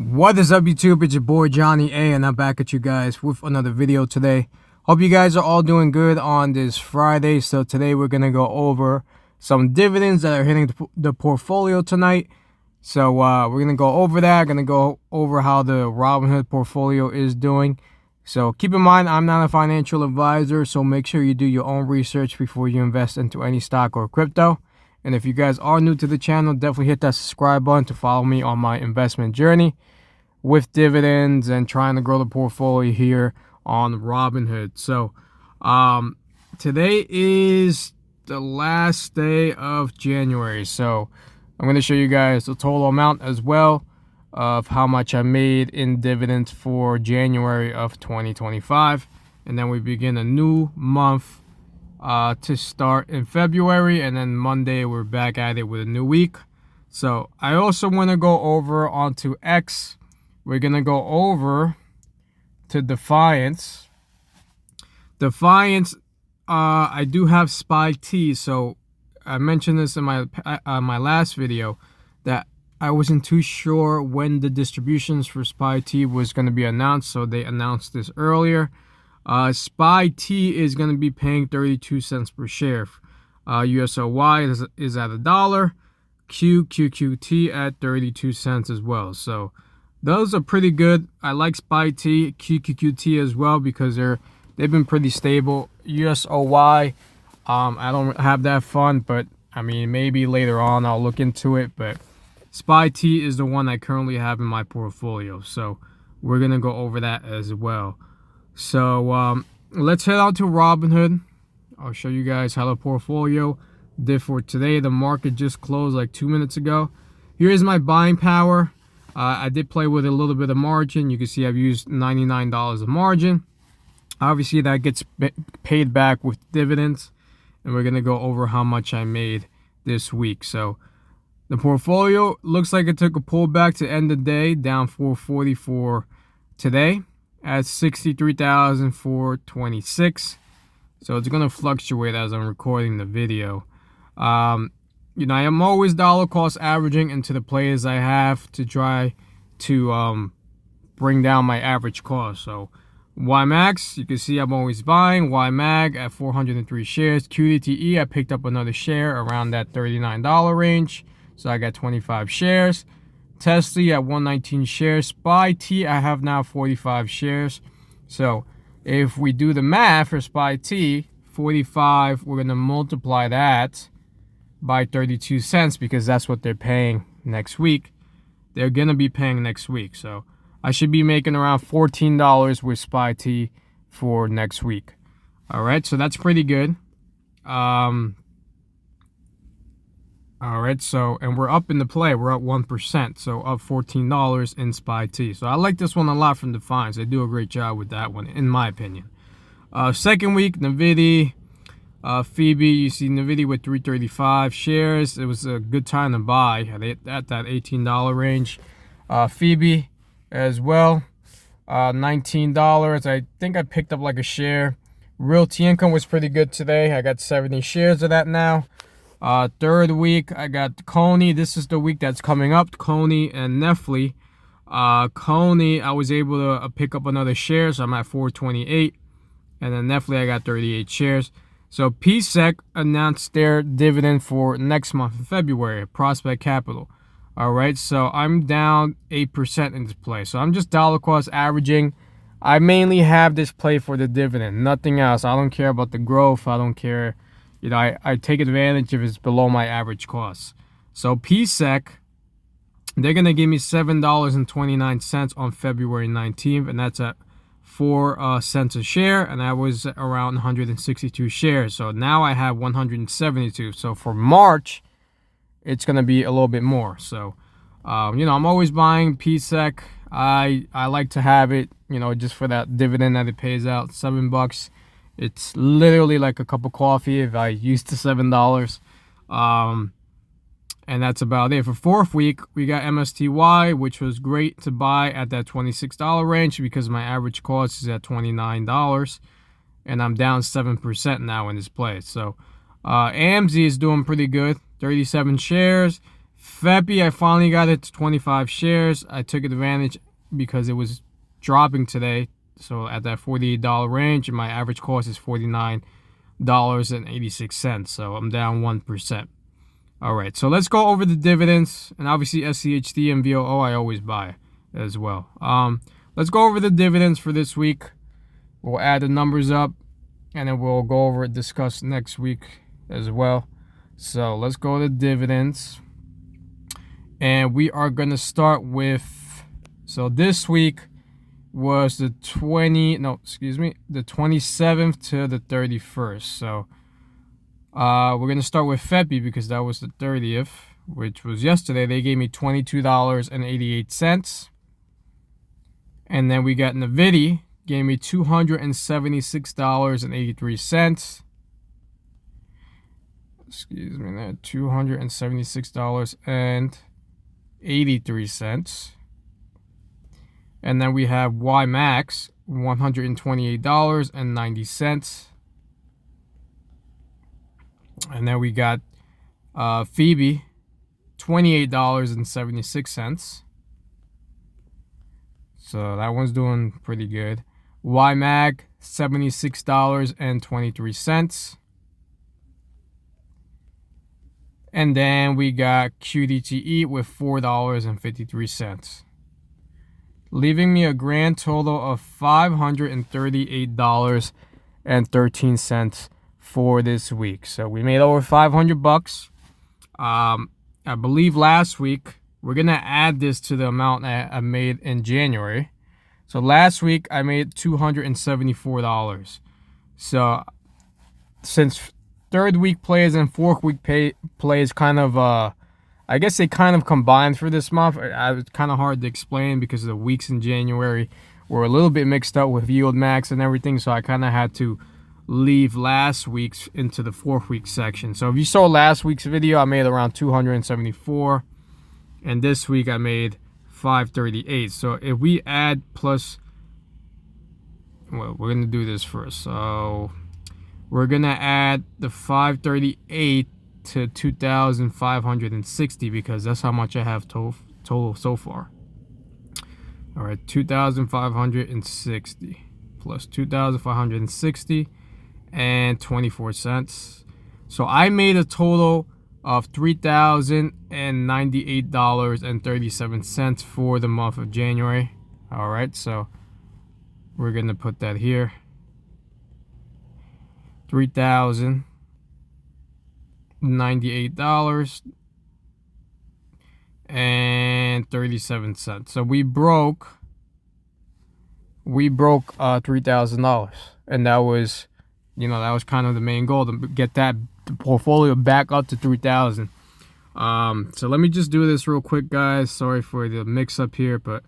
What is up, YouTube? It's your boy Johnny A, and I'm back at you guys with another video today. Hope you guys are all doing good on this Friday. So today we're gonna go over some dividends that are hitting the portfolio tonight. So we're gonna go over that. Gonna go over how the Robinhood portfolio is doing. So keep in mind, I'm not a financial advisor, so make sure you do your own research before you invest into any stock or crypto. And if you guys are new to the channel, definitely hit that subscribe button to follow me on my investment journey with dividends and trying to grow the portfolio here on Robinhood. So today is the last day of January. So I'm going to show you guys the total amount as well of how much I made in dividends for January of 2025. And then we begin a new month to start in February, and then Monday we're back at it with a new week. So I also want to go over onto X. We're gonna go over to Defiance. I do have SPY T. So I mentioned this in my last video that I wasn't too sure when the distributions for SPY T was going to be announced, so they announced this earlier. SPY T is going to be paying 32 cents per share. USOY is at $1. QQQT at 32 cents as well. So those are pretty good. I like SPY T, QQQT as well because they've been pretty stable. USOY, I don't have that fun, but I mean maybe later on I'll look into it. But SPY T is the one I currently have in my portfolio, so we're gonna go over that as well. So let's head out to Robinhood. I'll show you guys how the portfolio did for today. The market just closed like 2 minutes ago. Here's my buying power. I did play with a little bit of margin. You can see I've used $99 of margin. Obviously that gets paid back with dividends, and we're gonna go over how much I made this week. So the portfolio looks like it took a pullback to end the day, down 440 for today at 63,426. So it's gonna fluctuate as I'm recording the video. You know, I am always dollar cost averaging into the plays I have to try to bring down my average cost. So YMAX, you can see I'm always buying. YMAG at 403 shares. QDTE, I picked up another share around that $39 range, so I got 25 shares. Tesla at 119 shares. SPY T, I have now 45 shares. So if we do the math for SPY T, 45, we're going to multiply that by 32 cents because that's what they're paying next week. They're going to be paying next week. So I should be making around $14 with SPY T for next week. All right, so that's pretty good. All right, so, and we're up in the play. We're up 1%, so up $14 in SPY T. So I like this one a lot from Defiance. They do a great job with that one, in my opinion. Second week, NVIDIA. Phoebe, you see NVIDIA with 335 shares. It was a good time to buy at that $18 range. Phoebe as well, $19. I think I picked up like a share. Realty Income was pretty good today. I got 70 shares of that now. Third week, I got Coney. This is the week that's coming up. Coney and Netflix. Coney, I was able to pick up another share, so I'm at 428. And then Netflix, I got 38 shares. So PSEC announced their dividend for next month in February, Prospect Capital. All right, so I'm down 8% in this play. So I'm just dollar cost averaging. I mainly have this play for the dividend, nothing else. I don't care about the growth. I don't care. You know, I take advantage if it's below my average cost. So PSEC, they're going to give me $7.29 on February 19th, and that's at 4 cents a share, and I was around 162 shares. So now I have 172. So for March, it's going to be a little bit more. So, you know, I'm always buying PSEC. I like to have it, you know, just for that dividend that it pays out, $7. It's literally like a cup of coffee if I used the $7. And that's about it. For fourth week, we got MSTY, which was great to buy at that $26 range because my average cost is at $29. And I'm down 7% now in this play. So AMZ is doing pretty good. 37 shares. Feppy, I finally got it to 25 shares. I took advantage because it was dropping today. So at that $48 range, and my average cost is $49.86. So I'm down 1%. All right, so let's go over the dividends, and obviously SCHD and VOO I always buy as well. Let's go over the dividends for this week. We'll add the numbers up, and then we'll go over it, discuss next week as well. So let's go to dividends, and we are gonna start with. So this week was the 27th to the 31st. So we're gonna start with Feppy because that was the 30th, which was yesterday. They gave me $22.88, and then we got Nvidia gave me $276.83. Excuse me, that $276.83. And then we have YMAX, $128.90. And then we got Phoebe, $28.76. So that one's doing pretty good. YMAG, $76.23. And then we got QDTE with $4.53. Leaving me a grand total of $538.13 for this week. So we made over 500 bucks. I believe last week, we're going to add this to the amount that I made in January. So last week I made $274. So since third week plays and fourth week plays kind of, I guess they kind of combined for this month. It's kind of hard to explain because the weeks in January were a little bit mixed up with yield max and everything. So I kind of had to leave last week's into the fourth week section. So if you saw last week's video, I made around 274, and this week I made 538. So if we add plus, well, we're gonna do this first. So we're gonna add the 538 to 2,560 because that's how much I have total so far. All right, 2,560 plus 2,560 and 24 cents. So I made a total of $3,098.37 for the month of January. All right, so we're gonna put that here. $3,098.37. So we broke $3,000, and that was, that was kind of the main goal, to get that portfolio back up to 3,000. So let me just do this real quick, guys. Sorry for the mix up here, but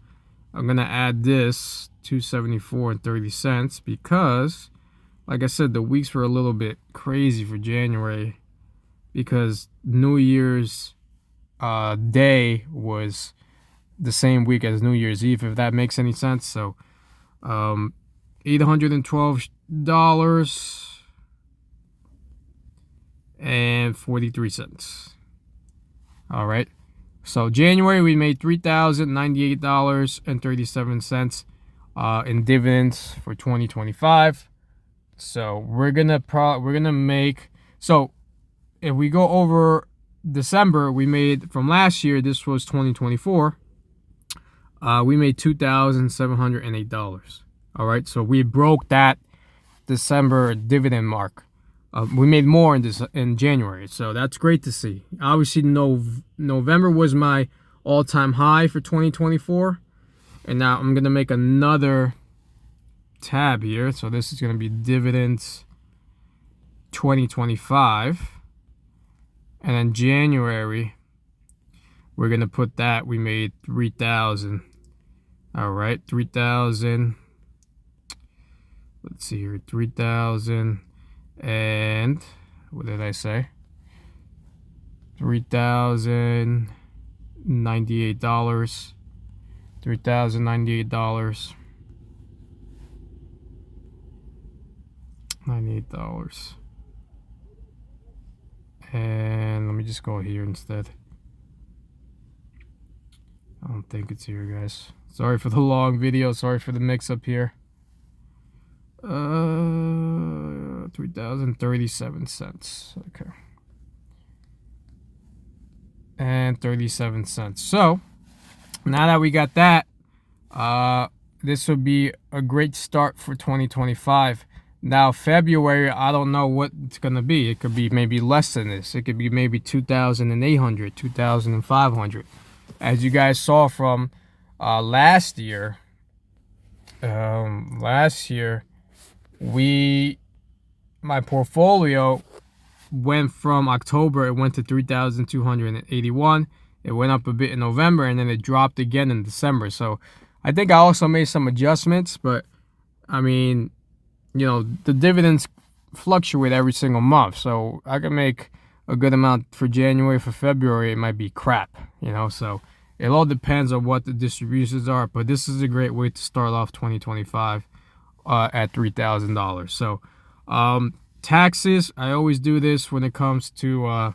I'm gonna add this 274.30 because, like I said, the weeks were a little bit crazy for January because New Year's Day was the same week as New Year's Eve, if that makes any sense. So $812.43. All right. So January we made $3,098.37 in dividends for 2025. So we're gonna make, so if we go over December, we made from last year, this was 2024, we made $2,708. All right, so we broke that December dividend mark. We made more in January, so that's great to see. Obviously, November was my all-time high for 2024, and now I'm gonna make another tab here. So this is gonna be dividends 2025, and then January we're gonna put that we made 3,000. All right, 3,000. Let's see here, 3,000. And what did I say? $3,098. $3,098. $98. And let me just go here instead. I don't think it's here, guys. Sorry for the long video. Sorry for the mix-up here. 3,037 cents. Okay. And 37 cents. So, now that we got that, this would be a great start for 2025. Now, February, I don't know what it's going to be. It could be maybe less than this. It could be maybe 2,800, 2,500. As you guys saw from last year, my portfolio went from October, it went to 3,281. It went up a bit in November, and then it dropped again in December. So I think I also made some adjustments, but I mean, you know, the dividends fluctuate every single month. So I can make a good amount for January. For February, it might be crap, you know. So it all depends on what the distributions are. But this is a great way to start off 2025 at $3,000. So taxes, I always do this when it comes to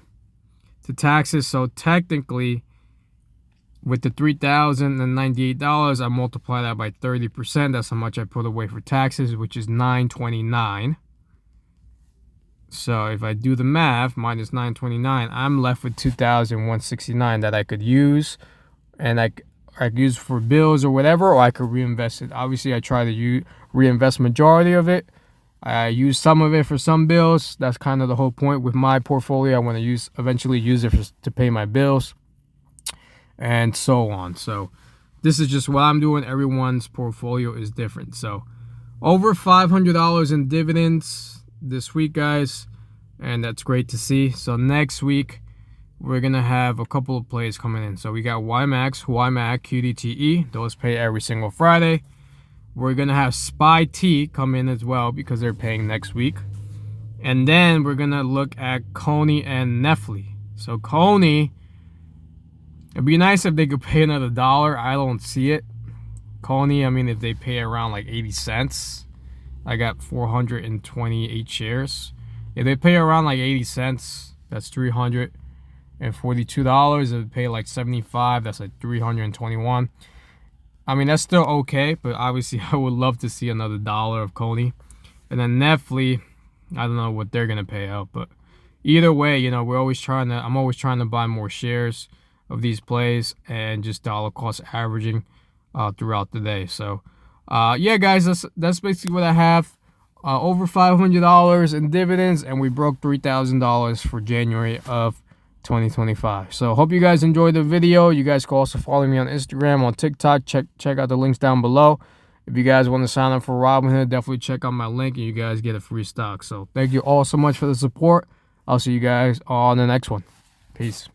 taxes. So technically, with the $3,098, I multiply that by 30%. That's how much I put away for taxes, which is $929. So if I do the math, minus $929, I'm left with $2,169 that I could use, and I could use for bills or whatever, or I could reinvest it. Obviously, I try to reinvest majority of it. I use some of it for some bills. That's kind of the whole point with my portfolio. I want to eventually use it to pay my bills, and so on. So this is just what I'm doing. Everyone's portfolio is different. So over $500 in dividends this week, guys, and that's great to see. So next week we're gonna have a couple of plays coming in. So we got YMAX, QDTE. Those pay every single Friday. We're gonna have SPY-T come in as well because they're paying next week. And then we're gonna look at Coney and Nefli. So Coney, it'd be nice if they could pay another $1. I don't see it. Coney, I mean, if they pay around like 80 cents, I got 428 shares. If they pay around like 80 cents, that's $342. If they pay like 75, that's like 321. I mean, that's still okay, but obviously I would love to see another $1 of Coney. And then Nefli, I don't know what they're gonna pay out, but either way, you know, I'm always trying to buy more shares of these plays and just dollar cost averaging throughout the day. So yeah, guys, that's basically what I have. Over $500 in dividends, and we broke $3,000 for January of 2025. So hope you guys enjoyed the video. You guys can also follow me on Instagram, on TikTok. Check out the links down below. If you guys want to sign up for Robinhood, definitely check out my link and you guys get a free stock. So thank you all so much for the support. I'll see you guys on the next one. Peace.